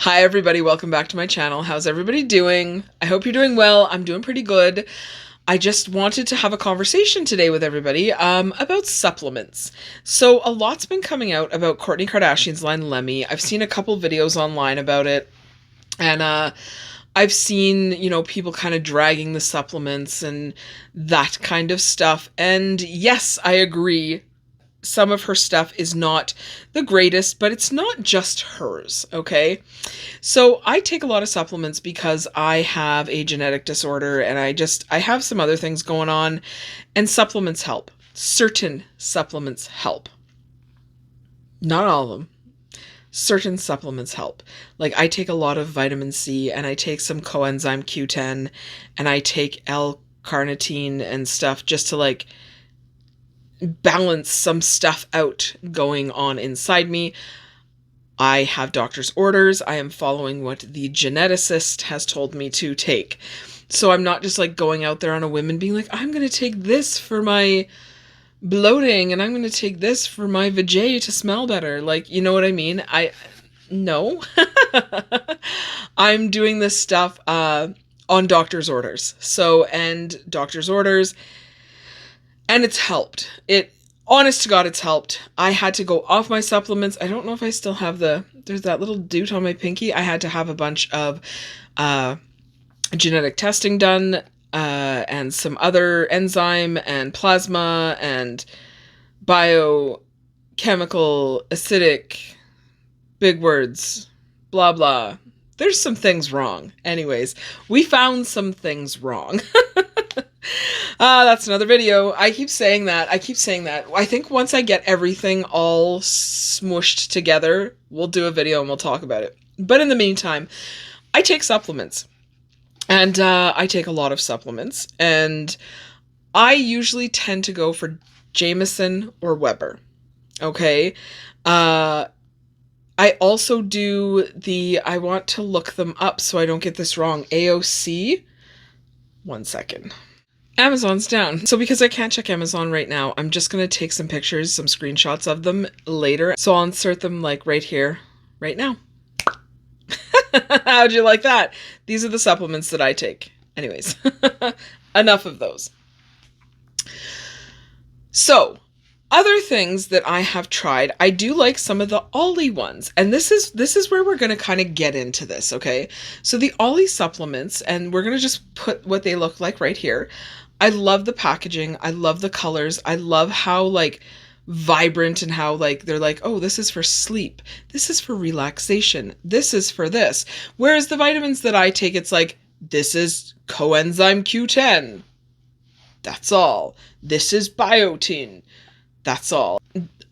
Hi everybody, welcome back to my channel. How's everybody doing? I hope you're doing well. I'm doing pretty good. I just wanted to have a conversation today with everybody about supplements. So a lot's been coming out about Kourtney Kardashian's line Lemme. I've seen a couple videos online about it, and I've seen, people kind of dragging the supplements and that kind of stuff. And yes, I agree. Some of her stuff is not the greatest, but it's not just hers, okay? So I take a lot of supplements because I have a genetic disorder and I have some other things going on, and supplements help. Certain supplements help. Not all of them. Certain supplements help. Like I take a lot of vitamin C and I take some coenzyme Q10 and I take L-carnitine and stuff just to balance some stuff out going on inside me. I have doctor's orders. I am following what the geneticist has told me to take. So I'm not just going out there on a whim and being like, I'm going to take this for my bloating and I'm going to take this for my vajay to smell better. You know what I mean? No. I'm doing this stuff on doctor's orders. And doctor's orders, and it's helped. Honest to God, it's helped. I had to go off my supplements. I don't know if I still have there's that little doot on my pinky. I had to have a bunch of genetic testing done, and some other enzyme and plasma and biochemical, acidic, big words, blah, blah. There's some things wrong. Anyways, we found some things wrong. That's another video. I keep saying that. I think once I get everything all smooshed together, we'll do a video and we'll talk about it. But in the meantime, I take supplements. And I take a lot of supplements. And I usually tend to go for Jameson or Weber. Okay? I also do I want to look them up so I don't get this wrong. AOC. 1 second. Amazon's down. So because I can't check Amazon right now, I'm just going to take some pictures, some screenshots of them later. So I'll insert them right here, right now. How'd you like that? These are the supplements that I take. Anyways, enough of those. So, other things that I have tried, I do like some of the Ollie ones. And this is where we're going to kind of get into this, okay? So the Ollie supplements, and we're going to just put what they look like right here. I love the packaging. I love the colors. I love how vibrant and how they're oh, this is for sleep. This is for relaxation. This is for this. Whereas the vitamins that I take, it's this is coenzyme Q10. That's all. This is biotin. That's all.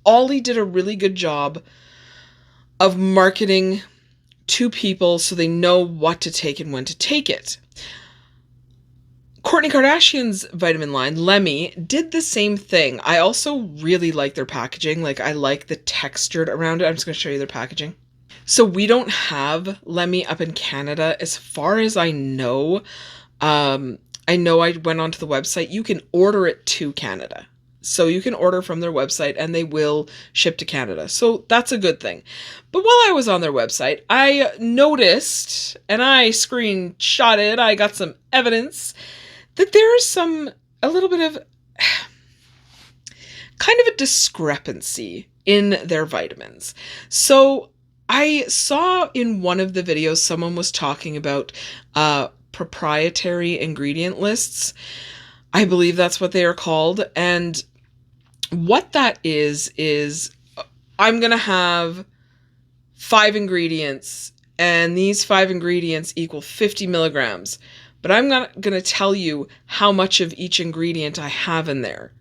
Ollie did a really good job of marketing to people so they know what to take and when to take it. Kourtney Kardashian's vitamin line, Lemme, did the same thing. I also really like their packaging. I like the textured around it. I'm just going to show you their packaging. So we don't have Lemme up in Canada as far as I know. I know I went onto the website. You can order it to Canada. So you can order from their website and they will ship to Canada. So that's a good thing. But while I was on their website, I noticed, and I screenshotted, I got some evidence that there is a little bit of kind of a discrepancy in their vitamins. So I saw in one of the videos, someone was talking about proprietary ingredient lists. I believe that's what they are called. And what that is I'm going to have 5 ingredients and these 5 ingredients equal 50 milligrams. But I'm not going to tell you how much of each ingredient I have in there.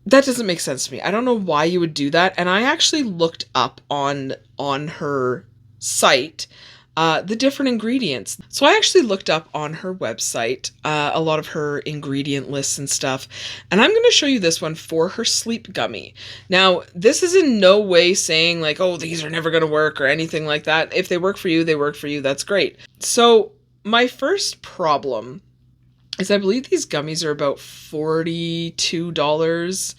That doesn't make sense to me. I don't know why you would do that. And I actually looked up on her site the different ingredients. So I actually looked up on her website a lot of her ingredient lists and stuff. And I'm going to show you this one for her sleep gummy. Now, this is in no way saying oh, these are never going to work or anything like that. If they work for you, they work for you. That's great. So my first problem is I believe these gummies are about $42,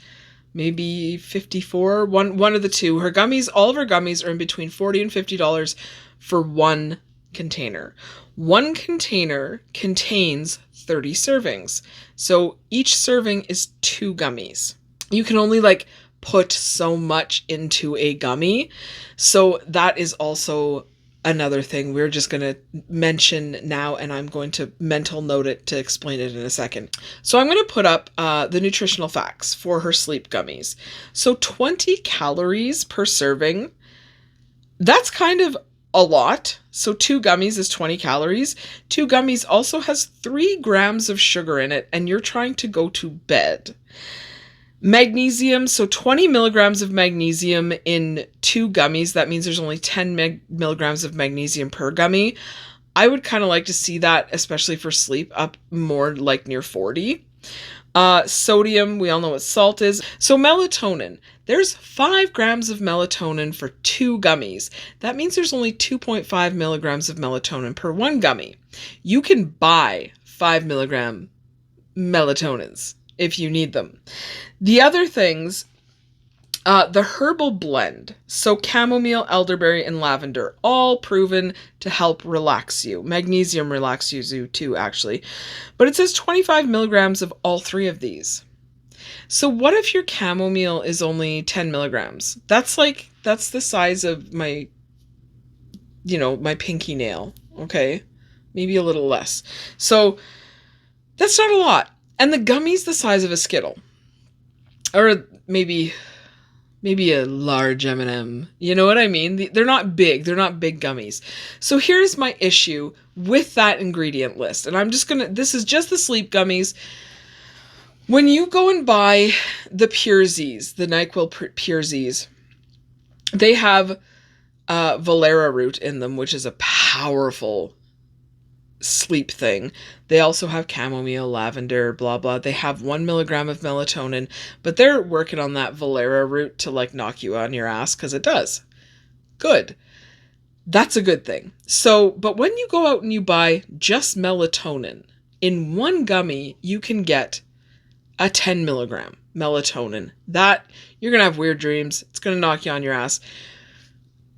maybe 54, one of the two. Her gummies, all of her gummies are in between $40 and $50 for one container. One container contains 30 servings. So each serving is 2 gummies. You can only like put so much into a gummy. So that is also another thing we're just going to mention now, and I'm going to mental note it to explain it in a second. So I'm going to put up the nutritional facts for her sleep gummies. So 20 calories per serving. That's kind of a lot. So 2 gummies is 20 calories. 2 gummies also has 3 grams of sugar in it, and you're trying to go to bed. Magnesium, so 20 milligrams of magnesium in 2 gummies. That means there's only 10 milligrams of magnesium per gummy. I would kind of like to see that, especially for sleep, up more like near 40. Sodium, we all know what salt is. So melatonin, there's 5 grams of melatonin for 2 gummies. That means there's only 2.5 milligrams of melatonin per 1 gummy. You can buy 5 milligram melatonins if you need them. The other things, the herbal blend, so chamomile, elderberry, and lavender, all proven to help relax you. Magnesium relaxes you too, actually. But it says 25 milligrams of all 3 of these. So what if your chamomile is only 10 milligrams? That's the size of my, my pinky nail, okay? Maybe a little less. So that's not a lot. And the gummy's the size of a Skittle. Or maybe a large M&M. You know what I mean? They're not big. They're not big gummies. So here's my issue with that ingredient list. And this is just the sleep gummies. When you go and buy the Pure Z's, the NyQuil Pure Z's, they have Valera root in them, which is a powerful sleep thing. They also have chamomile, lavender, blah blah. They have 1 milligram of melatonin, but they're working on that Valera root to like knock you on your ass, because it does. Good. That's a good thing. So, but when you go out and you buy just melatonin, in 1 gummy, you can get a 10 milligram melatonin. That, you're going to have weird dreams. It's going to knock you on your ass.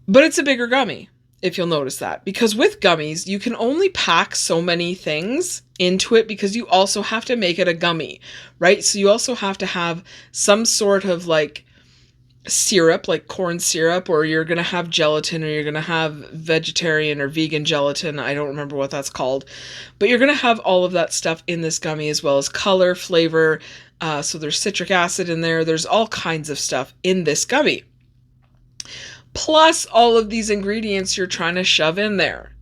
But it's a bigger gummy, if you'll notice that. Because with gummies, you can only pack so many things into it, because you also have to make it a gummy, right? So you also have to have some sort of like syrup, like corn syrup, or you're going to have gelatin, or you're going to have vegetarian or vegan gelatin. I don't remember what that's called. But you're going to have all of that stuff in this gummy, as well as color, flavor. So there's citric acid in there. There's all kinds of stuff in this gummy. Plus all of these ingredients you're trying to shove in there.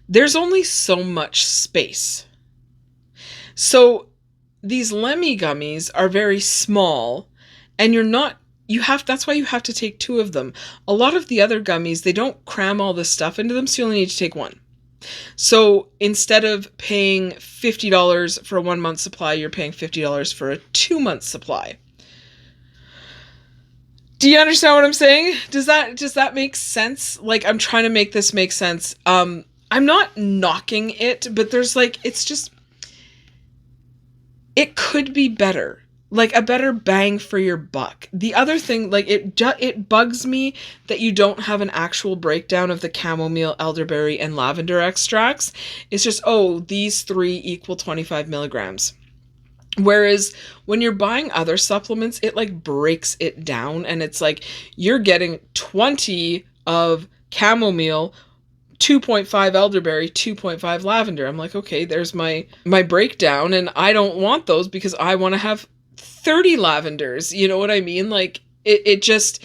There's only so much space. So these LemmeGummies are very small, and that's why you have to take 2 of them. A lot of the other gummies, they don't cram all this stuff into them, so you only need to take 1. So instead of paying $50 for a 1-month supply, you're paying $50 for a 2-month supply. Do you understand what I'm saying? Does that make sense? Like, I'm trying to make this make sense. I'm not knocking it, but there's it could be better. Like a better bang for your buck. The other thing, like it bugs me that you don't have an actual breakdown of the chamomile, elderberry, and lavender extracts. It's just, these 3 equal 25 milligrams. Whereas when you're buying other supplements, it like breaks it down, and it's like you're getting 20 of chamomile, 2.5 elderberry, 2.5 lavender. I'm like, okay, there's my breakdown, and I don't want those because I want to have 30 lavenders. You know what I mean? Like it just,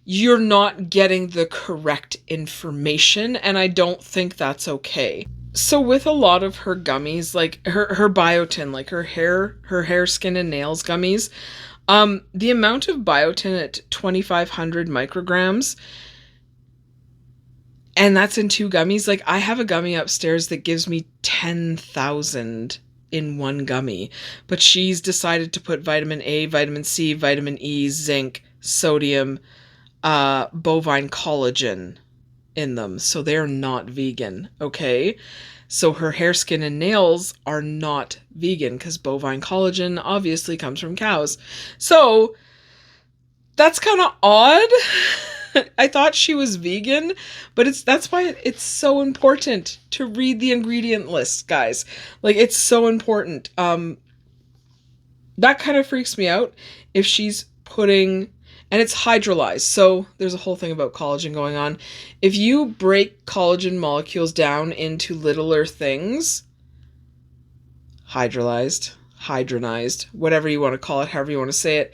you're not getting the correct information, and I don't think that's okay. So with a lot of her gummies, like her biotin, like her hair, skin, and nails gummies, the amount of biotin at 2,500 micrograms, and that's in 2 gummies. Like, I have a gummy upstairs that gives me 10,000 in 1 gummy, but she's decided to put vitamin A, vitamin C, vitamin E, zinc, sodium, bovine collagen in them, so they're not vegan, okay? So her hair, skin, and nails are not vegan, because bovine collagen obviously comes from cows. So that's kind of odd. I thought she was vegan, but that's why it's so important to read the ingredient list, guys. Like, it's so important. That kind of freaks me out if she's putting, and it's hydrolyzed. So there's a whole thing about collagen going on. If you break collagen molecules down into littler things, hydronized, whatever you want to call it, however you want to say it,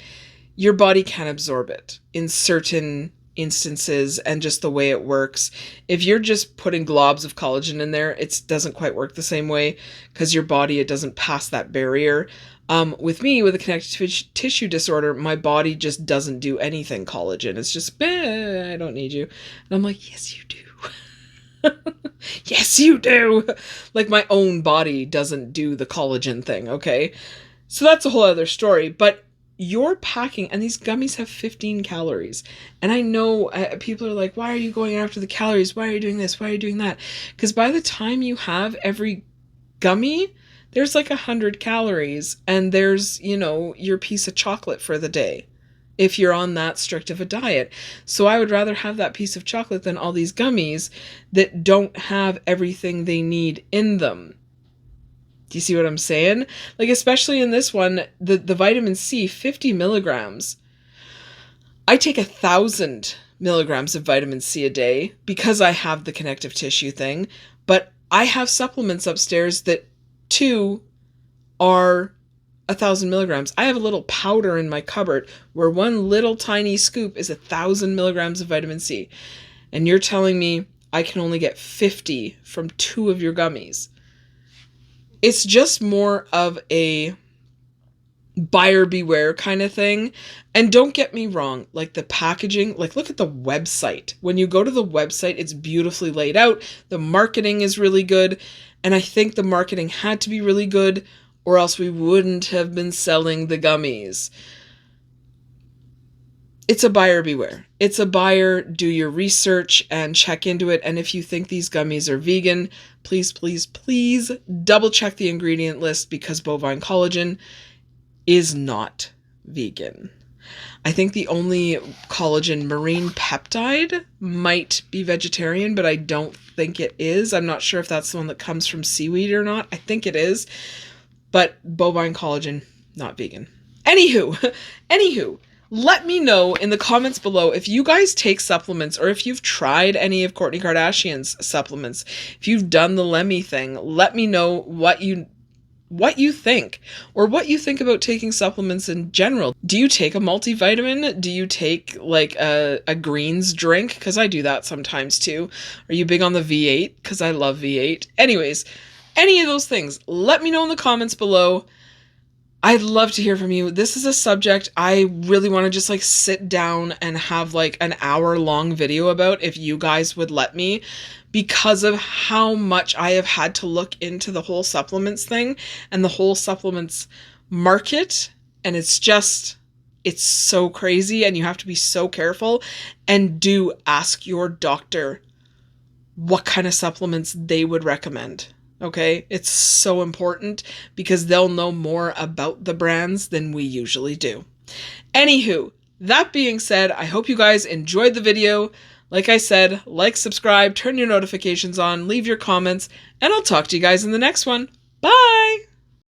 your body can absorb it in certain instances and just the way it works. If you're just putting globs of collagen in there, it doesn't quite work the same way because your body, it doesn't pass that barrier. With me, with a connective tissue disorder, my body just doesn't do anything collagen. It's just, I don't need you. And I'm like, yes, you do. Yes, you do. Like, my own body doesn't do the collagen thing, okay? So that's a whole other story. But you're packing, and these gummies have 15 calories. And I know people are like, why are you going after the calories? Why are you doing this? Why are you doing that? Because by the time you have every gummy, there's like 100 calories, and there's, you know, your piece of chocolate for the day, if you're on that strict of a diet. So I would rather have that piece of chocolate than all these gummies that don't have everything they need in them. Do you see what I'm saying? Like, especially in this one, the vitamin C, 50 milligrams. I take 1,000 milligrams of vitamin C a day because I have the connective tissue thing, but I have supplements upstairs that too are 1,000 milligrams. I have a little powder in my cupboard where one little tiny scoop is 1,000 milligrams of vitamin C. And you're telling me I can only get 50 from 2 of your gummies. It's just more of a buyer beware kind of thing. And don't get me wrong, like the packaging, like look at the website. When you go to the website, it's beautifully laid out. The marketing is really good. And I think the marketing had to be really good, or else we wouldn't have been selling the gummies. It's a buyer beware. It's a buyer, do your research and check into it. And if you think these gummies are vegan, please, please, please double check the ingredient list, because bovine collagen is not vegan. I think the only collagen marine peptide might be vegetarian, but I don't think it is. I'm not sure if that's the one that comes from seaweed or not. I think it is. But bovine collagen, not vegan. Anywho, let me know in the comments below if you guys take supplements, or if you've tried any of Kourtney Kardashian's supplements. If you've done the Lemme thing, let me know what you think, or what you think about taking supplements in general. Do you take a multivitamin? Do you take like a greens drink? Because I do that sometimes too. Are you big on the V8? Because I love V8. Anyways, any of those things, let me know in the comments below. I'd love to hear from you. This is a subject I really want to just like sit down and have like an hour-long video about, if you guys would let me, because of how much I have had to look into the whole supplements thing and the whole supplements market. And it's so crazy, and you have to be so careful. And do ask your doctor what kind of supplements they would recommend. Okay, it's so important, because they'll know more about the brands than we usually do. Anywho, that being said, I hope you guys enjoyed the video. Like I said, like, subscribe, turn your notifications on, leave your comments, and I'll talk to you guys in the next one. Bye!